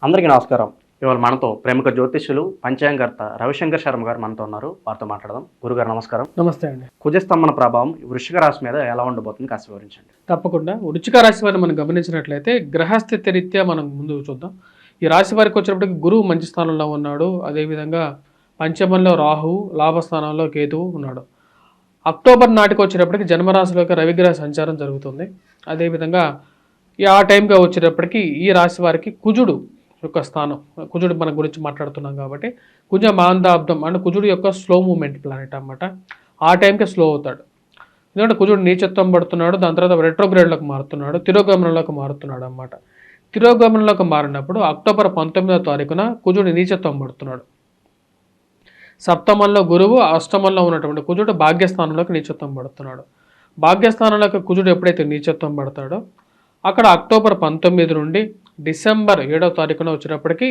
అందరికీ నమస్కారం. ఇవాళ మనతో ప్రముఖ జ్యోతిష్యులు, పంచాంగకర్త రవిశంకర్ శర్మ గారు మనతో ఉన్నారు. వారితో మాట్లాడదాం. గురుగారు నమస్కారం. నమస్తే అండి. కుజస్తంభన ప్రభావం వృశ్చిక రాశి మీద ఎలా ఉండబోతుంది కాస్త వివరించండి. తప్పకుండా వృశ్చిక రాశి వారిని మనం గమనించినట్లయితే గ్రహస్థితి రీత్యా మనం ముందు చూద్దాం. ఈ రాశి వారికి వచ్చినప్పటికి గురువు మంచి స్థానంలో ఉన్నాడు. అదేవిధంగా పంచమంలో రాహువు, లాభస్థానంలో కేతువు ఉన్నాడు. అక్టోబర్ నాటికి వచ్చేటప్పటికి జన్మరాశిలోకి రవిగ్రహ సంచారం జరుగుతుంది. అదేవిధంగా ఆ టైంగా వచ్చేటప్పటికి ఈ రాశి వారికి కుజుడు యొక్క స్థానం, కుజుడు మన గురించి మాట్లాడుతున్నాం కాబట్టి కుజ మాందాబ్దం అంటే కుజుడు యొక్క స్లో మూమెంట్ ప్లానెట్ అన్నమాట. ఆ టైంకి స్లో అవుతాడు. ఎందుకంటే కుజుడు నీచత్వం పడుతున్నాడు, దాని తర్వాత రెట్రోగ్రేడ్లోకి మారుతున్నాడు, తిరోగమనంలోకి మారుతున్నాడు అన్నమాట. తిరోగమనంలోకి మారినప్పుడు అక్టోబర్ 19వ తారీఖున కుజుడు నీచత్వం పడుతున్నాడు. సప్తమంలో గురువు, అష్టమంలో ఉన్నటువంటి కుజుడు భాగ్యస్థానంలోకి నీచత్వం పడుతున్నాడు. భాగ్యస్థానంలోకి కుజుడు ఎప్పుడైతే నీచత్వం పడతాడో అక్కడ అక్టోబర్ 19 నుండి డిసెంబర్ 7వ తారీఖున వచ్చినప్పటికీ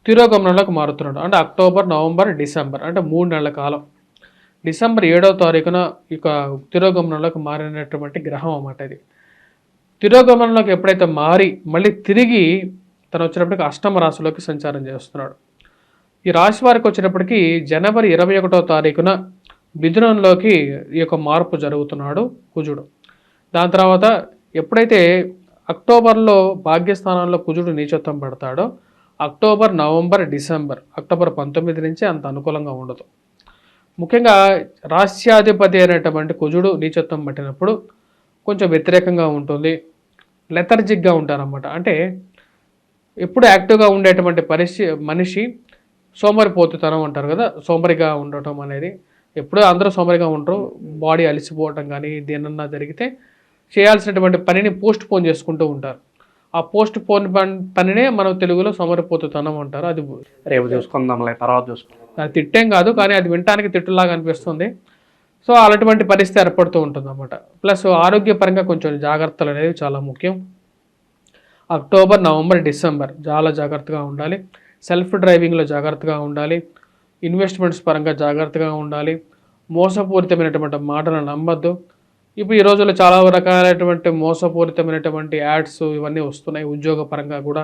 తిరోగమనంలోకి మారుతున్నాడు. అంటే అక్టోబర్, నవంబర్, డిసెంబర్ అంటే 3 నెలల కాలం. డిసెంబర్ 7వ తారీఖున ఇక తిరోగమనంలోకి మారినటువంటి గ్రహం అన్నమాట ఇది. తిరోగమనంలోకి ఎప్పుడైతే మారి మళ్ళీ తిరిగి తను వచ్చినప్పటికీ అష్టమ రాశిలోకి సంచారం చేస్తున్నాడు. ఈ రాశి వారికి వచ్చినప్పటికీ జనవరి 21వ తారీఖున మిథునంలోకి ఈ యొక్క మార్పు జరుగుతున్నాడు కుజుడు. దాని తర్వాత ఎప్పుడైతే అక్టోబర్లో భాగ్యస్థానంలో కుజుడు నీచత్వం పడతాడో అక్టోబర్, నవంబర్, డిసెంబర్, అక్టోబర్ 19 నుంచి అంత అనుకూలంగా ఉండదు. ముఖ్యంగా రాశ్యాధిపతి అయినటువంటి కుజుడు నీచత్వం పట్టినప్పుడు కొంచెం వ్యతిరేకంగా ఉంటుంది, లెథర్జిక్గా ఉంటారన్నమాట. అంటే ఎప్పుడు యాక్టివ్గా ఉండేటువంటి మనిషి సోమరిపోతుతనం అంటారు కదా, సోమరిగా ఉండటం అనేది. ఎప్పుడూ అందరూ సోమరిగా ఉండరు, బాడీ అలసిపోవటం కానీ దేనన్నా జరిగితే చేయాల్సినటువంటి పనిని పోస్ట్ పోన్ చేసుకుంటూ ఉంటారు. ఆ పోస్ట్ పోన్ పనినే మనం తెలుగులో సోమరిపోతుతనం అంటారు. అది రేపు చూసుకుందాంలే, తర్వాత చూసుకుందాం. అది తిట్టేం కాదు, కానీ అది వినటానికి తిట్టులాగా అనిపిస్తుంది. సో అలాంటి పరిస్థితి ఏర్పడుతూ ఉంటుంది అన్నమాట. ప్లస్ ఆరోగ్యపరంగా కొంచెం జాగ్రత్తలు అనేవి చాలా ముఖ్యం. అక్టోబర్, నవంబర్, డిసెంబర్ చాలా జాగ్రత్తగా ఉండాలి. సెల్ఫ్ డ్రైవింగ్లో జాగ్రత్తగా ఉండాలి. ఇన్వెస్ట్మెంట్స్ పరంగా జాగ్రత్తగా ఉండాలి. మోసపూరితమైనటువంటి మాటలను నమ్మద్దు. ఇప్పుడు ఈ రోజుల్లో చాలా రకాలైనటువంటి మోసపూరితమైనటువంటి యాడ్స్ ఇవన్నీ వస్తున్నాయి, ఉద్యోగపరంగా కూడా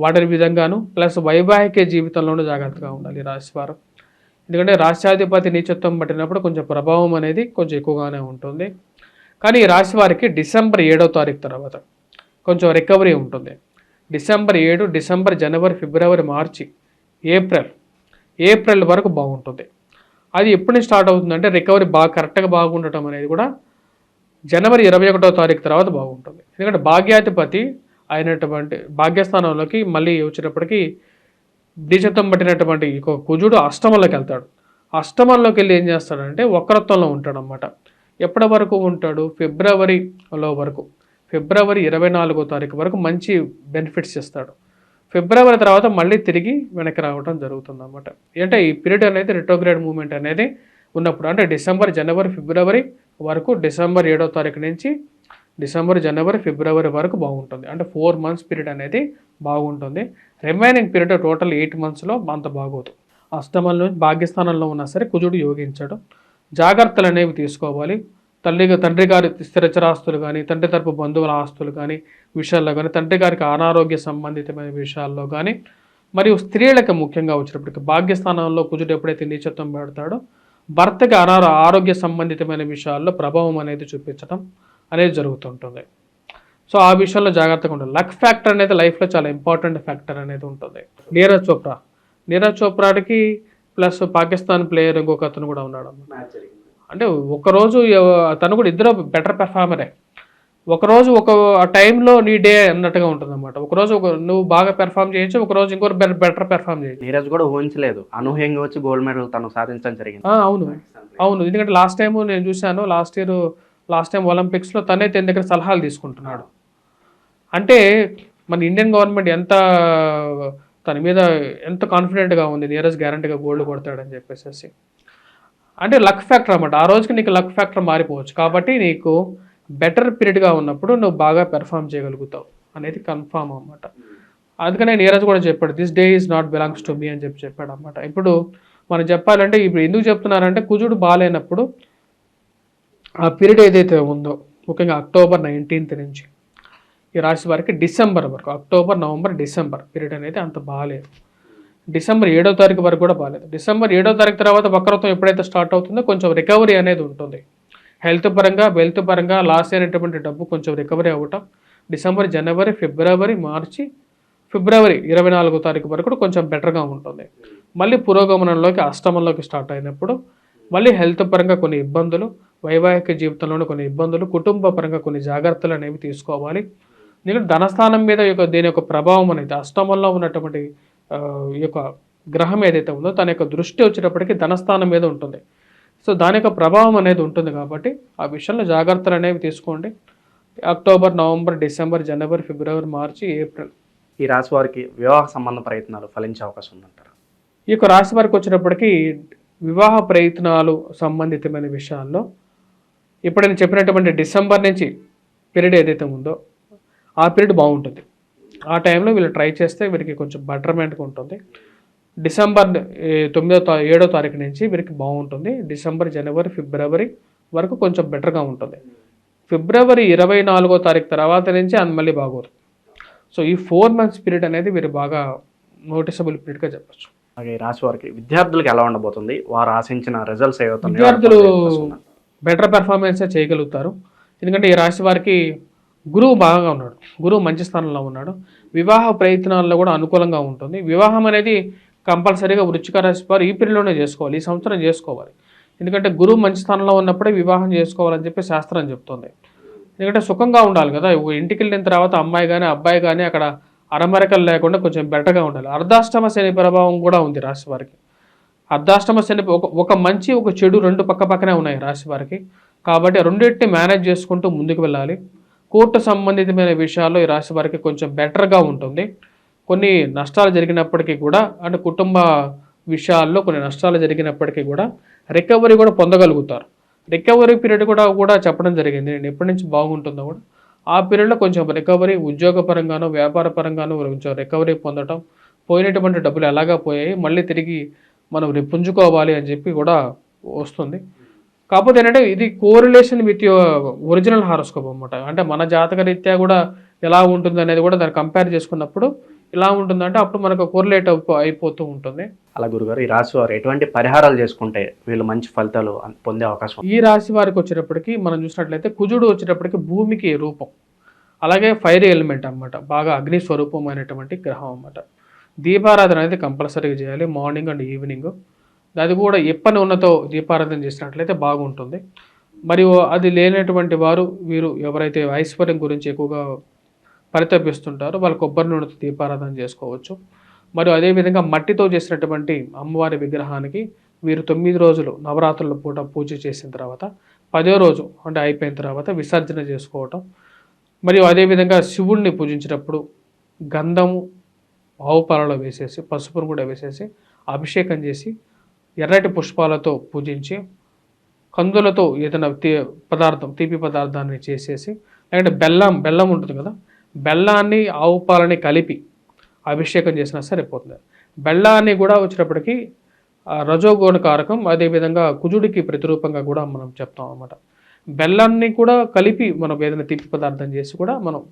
వాటి విధంగాను. ప్లస్ వైవాహిక జీవితంలోనూ జాగ్రత్తగా ఉండాలి ఈ రాశివారు. ఎందుకంటే రాశ్యాధిపతి నీచత్వం పట్టినప్పుడు కొంచెం ప్రభావం అనేది కొంచెం ఎక్కువగానే ఉంటుంది. కానీ ఈ రాశి వారికి డిసెంబర్ 7వ తారీఖు తర్వాత కొంచెం రికవరీ ఉంటుంది. డిసెంబర్ 7, డిసెంబర్, జనవరి, ఫిబ్రవరి, మార్చి, ఏప్రిల్ వరకు బాగుంటుంది. అది ఎప్పుడు స్టార్ట్ అవుతుందంటే రికవరీ కరెక్ట్గా బాగుండటం అనేది కూడా జనవరి 21వ తారీఖు తర్వాత బాగుంటుంది. ఎందుకంటే భాగ్యాధిపతి అయినటువంటి భాగ్యస్థానంలోకి మళ్ళీ వచ్చినప్పటికీ నీచత్వం పట్టినటువంటి కుజుడు అష్టమంలోకి వెళ్తాడు. అష్టమంలోకి వెళ్ళి ఏం చేస్తాడంటే వక్రత్వంలో ఉంటాడు అన్నమాట. ఎప్పటి వరకు ఉంటాడు? ఫిబ్రవరిలో వరకు. ఫిబ్రవరి 24వ తారీఖు వరకు మంచి బెనిఫిట్స్ ఇస్తాడు. ఫిబ్రవరి తర్వాత మళ్ళీ తిరిగి వెనక్కి రావడం జరుగుతుంది అన్నమాట. అంటే ఈ పీరియడ్ అనేది రెట్రోగ్రేడ్ మూవ్మెంట్ అనేది ఉన్నప్పుడు, అంటే డిసెంబర్, జనవరి, ఫిబ్రవరి వరకు, డిసెంబర్ 7వ తారీఖు నుంచి డిసెంబర్, జనవరి, ఫిబ్రవరి వరకు బాగుంటుంది. అంటే 4 months పీరియడ్ అనేది బాగుంటుంది. రిమైనింగ్ పీరియడ్ టోటల్ 8 monthsలో అంత బాగోదు. అష్టమంలో భాగ్యస్థానంలో ఉన్నా సరే కుజుడు యోగించడం, జాగ్రత్తలు అనేవి తీసుకోవాలి. తండ్రి గారి స్థిరచరాస్తులు కానీ, తండ్రి తరపు బంధువుల ఆస్తులు కానీ విషయాల్లో కానీ, తండ్రి గారికి అనారోగ్య సంబంధితమైన విషయాల్లో కానీ, మరియు స్త్రీలకు ముఖ్యంగా వచ్చినప్పటికీ భాగ్యస్థానంలో కుజుడు ఎప్పుడైతే నీచత్వం పెడతాడో భర్తకి ఆరోగ్య సంబంధితమైన విషయాల్లో ప్రభావం అనేది చూపించడం అనేది జరుగుతుంటుంది. సో ఆ విషయంలో జాగ్రత్తగా ఉండాలి. లక్ ఫ్యాక్టర్ అనేది లైఫ్లో చాలా ఇంపార్టెంట్ ఫ్యాక్టర్ అనేది ఉంటుంది. నీరజ్ చోప్రాకి ప్లస్ పాకిస్తాన్ ప్లేయర్ ఇంకొక అతను కూడా ఉన్నాడు. అంటే ఒకరోజు తను కూడా ఇద్దరు బెటర్ పెర్ఫార్మరే. ఒకరోజు ఒక టైంలో నీ డే అన్నట్టుగా ఉంటుంది అన్నమాట. ఒకరోజు నువ్వు బాగా పెర్ఫామ్ చేయొచ్చు, ఒకరోజు ఇంకోరు బెటర్ పెర్ఫామ్ చేయొచ్చు. నీరజ్ కూడా ఊహించలేదు, అనూహ్యంగా వచ్చి గోల్డ్ మెడల్ తను సాధించడం జరిగింది. అవును. ఎందుకంటే లాస్ట్ టైం నేను చూశాను, లాస్ట్ టైం ఒలింపిక్స్లో తనే తన దగ్గర సలహాలు తీసుకుంటున్నాడు. అంటే మన ఇండియన్ గవర్నమెంట్ తన మీద ఎంత కాన్ఫిడెంట్గా ఉంది, నీరజ్ గ్యారంటీగా గోల్డ్ కొడతాడని చెప్పేసి. అంటే లక్ ఫ్యాక్టర్ అన్నమాట. ఆ రోజుకి నీకు లక్ ఫ్యాక్టర్ మారిపోవచ్చు. కాబట్టి నీకు బెటర్ పీరియడ్గా ఉన్నప్పుడు నువ్వు బాగా పెర్ఫామ్ చేయగలుగుతావు అనేది కన్ఫామ్ అన్నమాట. అందుకనే నీరజ్ కూడా చెప్పాడు, this day is not belongs to me అని చెప్పాడు అన్నమాట. ఇప్పుడు మనం చెప్పాలంటే ఇప్పుడు ఎందుకు చెప్తున్నారంటే కుజుడు బాగాలేనప్పుడు ఆ పీరియడ్ ఏదైతే ఉందో ముఖ్యంగా అక్టోబర్ 19th నుంచి ఈ రాశి వారికి డిసెంబర్ వరకు, అక్టోబర్, నవంబర్, డిసెంబర్ పీరియడ్ అనేది అంత బాగాలేదు. డిసెంబర్ 7వ తారీఖు వరకు కూడా బాగాలేదు. డిసెంబర్ 7వ తారీఖు తర్వాత వక్రత్వం ఎప్పుడైతే స్టార్ట్ అవుతుందో కొంచెం రికవరీ అనేది ఉంటుంది. హెల్త్ పరంగా, వెల్త్ పరంగా లాస్ అయినటువంటి డబ్బు కొంచెం రికవరీ అవ్వటం డిసెంబర్, జనవరి, ఫిబ్రవరి, మార్చి, ఫిబ్రవరి 24వ తారీఖు వరకు కూడా కొంచెం బెటర్గా ఉంటుంది. మళ్ళీ పురోగమనంలోకి, అష్టమంలోకి స్టార్ట్ అయినప్పుడు మళ్ళీ హెల్త్ పరంగా కొన్ని ఇబ్బందులు, వైవాహిక జీవితంలోని కొన్ని ఇబ్బందులు, కుటుంబ పరంగా కొన్ని జాగ్రత్తలు అనేవి తీసుకోవాలి. ఎందుకంటే ధనస్థానం మీద దీని యొక్క ప్రభావం అనేది అష్టమంలో ఉన్నటువంటి ఈ యొక్క గ్రహం ఏదైతే ఉందో తన యొక్క దృష్టి వచ్చేటప్పటికి ధనస్థానం మీద ఉంటుంది. సో దాని యొక్క ప్రభావం అనేది ఉంటుంది కాబట్టి ఆ విషయంలో జాగ్రత్తలు అనేవి తీసుకోండి. అక్టోబర్, నవంబర్, డిసెంబర్, జనవరి, ఫిబ్రవరి, మార్చి, ఏప్రిల్ ఈ రాశి వారికి వివాహ సంబంధ ప్రయత్నాలు ఫలించే అవకాశం ఉందంటారు. ఈ యొక్క రాశి వారికి వచ్చేటప్పటికి వివాహ ప్రయత్నాలు సంబంధితమైన విషయాల్లో ఇప్పుడు నేను చెప్పినటువంటి డిసెంబర్ నుంచి పీరియడ్ ఏదైతే ఉందో ఆ పీరియడ్ బాగుంటుంది. ఆ టైంలో వీళ్ళు ట్రై చేస్తే వీరికి కొంచెం బెటర్మెంట్గా ఉంటుంది. డిసెంబర్ 7వ తారీఖు నుంచి వీరికి బాగుంటుంది. డిసెంబర్, జనవరి, ఫిబ్రవరి వరకు కొంచెం బెటర్గా ఉంటుంది. ఫిబ్రవరి 24వ తారీఖు తర్వాత నుంచి మళ్ళీ బాగోతుంది. సో ఈ 4 months పీరియడ్ అనేది వీరు బాగా నోటిసబుల్ పీరియడ్గా చెప్పచ్చు. అలాగే ఈ రాశి వారికి విద్యార్థులకు ఎలా ఉండబోతుంది? వారు ఆశించిన రిజల్ట్స్ ఏవైతే విద్యార్థులు బెటర్ పెర్ఫార్మెన్సే చేయగలుగుతారు. ఎందుకంటే ఈ రాశి వారికి గురువు బాగా ఉన్నాడు, గురువు మంచి స్థానంలో ఉన్నాడు. వివాహ ప్రయత్నాల్లో కూడా అనుకూలంగా ఉంటుంది. వివాహం అనేది కంపల్సరీగా వృశ్చిక రాశి వారు ఈ పీరియడ్లోనే చేసుకోవాలి, ఈ సంవత్సరం చేసుకోవాలి. ఎందుకంటే గురువు మంచి స్థానంలో ఉన్నప్పుడే వివాహం చేసుకోవాలని చెప్పి శాస్త్రం చెప్తుంది. ఎందుకంటే సుఖంగా ఉండాలి కదా. ఇంటికి వెళ్ళిన తర్వాత అమ్మాయి కానీ అబ్బాయి కానీ అక్కడ అరమరకలు లేకుండా కొంచెం బెటర్గా ఉండాలి. అర్ధాష్టమ శని ప్రభావం కూడా ఉంది రాశి వారికి. అర్ధాష్టమ శని ఒక మంచి ఒక చెడు రెండు పక్కనే ఉన్నాయి రాశి వారికి. కాబట్టి రెండింటిని మేనేజ్ చేసుకుంటూ ముందుకు వెళ్ళాలి. కోర్టు సంబంధితమైన విషయాల్లో ఈ రాశి వారికి కొంచెం బెటర్గా ఉంటుంది. కొన్ని నష్టాలు జరిగినప్పటికీ కూడా, అంటే కుటుంబ విషయాల్లో కొన్ని నష్టాలు జరిగినప్పటికీ కూడా రికవరీ కూడా పొందగలుగుతారు. రికవరీ పీరియడ్ కూడా చెప్పడం జరిగింది. నేను ఎప్పటి నుంచి బాగుంటుందో కూడా ఆ పీరియడ్లో కొంచెం రికవరీ, ఉద్యోగపరంగానో వ్యాపార పరంగానో కొంచెం రికవరీ పొందటం, పోయినటువంటి డబ్బులు ఎలాగా పోయాయి మళ్ళీ తిరిగి మనం పుంజుకోవాలి అని చెప్పి కూడా వస్తుంది. కాకపోతే ఏంటంటే ఇది కోరిలేషన్ విత్ ఒరిజినల్ హారోస్కోప్ అనమాట. అంటే మన జాతక రీత్యా కూడా ఎలా ఉంటుంది అనేది కూడా దాన్ని కంపేర్ చేసుకున్నప్పుడు ఇలా ఉంటుందంటే అప్పుడు మనకు కోరిలేట్ అయిపోతూ ఉంటుంది. అలా గురుగారు, ఈ రాశి వారు ఎటువంటి పరిహారాలు చేసుకుంటే వీళ్ళు మంచి ఫలితాలు పొందే అవకాశం? ఈ రాశి వారికి వచ్చేటప్పటికి మనం చూసినట్లయితే కుజుడు వచ్చేటప్పటికి భూమికి రూపం, అలాగే ఫైర్ ఎలిమెంట్ అన్నమాట, బాగా అగ్ని స్వరూపమైనటువంటి గ్రహం అన్నమాట. దీపారాధన అనేది కంపల్సరీగా చేయాలి, మార్నింగ్ అండ్ ఈవినింగ్. అది కూడా ఎప్పని ఉన్నతో దీపారాధన చేసినట్లయితే బాగుంటుంది. మరియు అది లేనటువంటి వారు వీరు ఎవరైతే ఐశ్వర్యం గురించి ఎక్కువగా పరితపిస్తుంటారో వాళ్ళు కొబ్బరి నూనెతో దీపారాధన చేసుకోవచ్చు. మరియు అదేవిధంగా మట్టితో చేసినటువంటి అమ్మవారి విగ్రహానికి వీరు 9 రోజులు నవరాత్రుల పూట పూజ చేసిన తర్వాత 10వ రోజు అంటే అయిపోయిన తర్వాత విసర్జన చేసుకోవటం. మరియు అదేవిధంగా శివుణ్ణి పూజించినప్పుడు గంధము ఆవు పాలలో వేసేసి, పసుపును కూడా వేసేసి అభిషేకం చేసి ఎర్రటి పుష్పాలతో పూజించి కందులతో ఏదైనా తీపి పదార్థాన్ని చేసేసి, లేదంటే బెల్లం ఉంటుంది కదా, బెల్లాన్ని ఆవు పాలని కలిపి అభిషేకం చేసినా సరిపోతుంది. బెల్లాన్ని కూడా వచ్చేటప్పటికి రజోగుణ కారకం, అదేవిధంగా కుజుడికి ప్రతిరూపంగా కూడా మనం చెప్తాం అన్నమాట. బెల్లాన్ని కూడా కలిపి మనం ఏదైనా తీపి పదార్థం చేసి కూడా మనం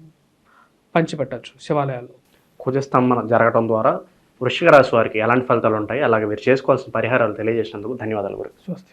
పంచిపెట్టచ్చు శివాలయాల్లో. కుజస్తంభన జరగడం ద్వారా వృశ్చిక రాశి వారికి ఎలాంటి ఫలితాలు ఉంటాయి, అలాగే మీరు చేసుకోవాల్సిన పరిహారాలు తెలియజేసినందుకు ధన్యవాదాలు గురు. స్వస్తి.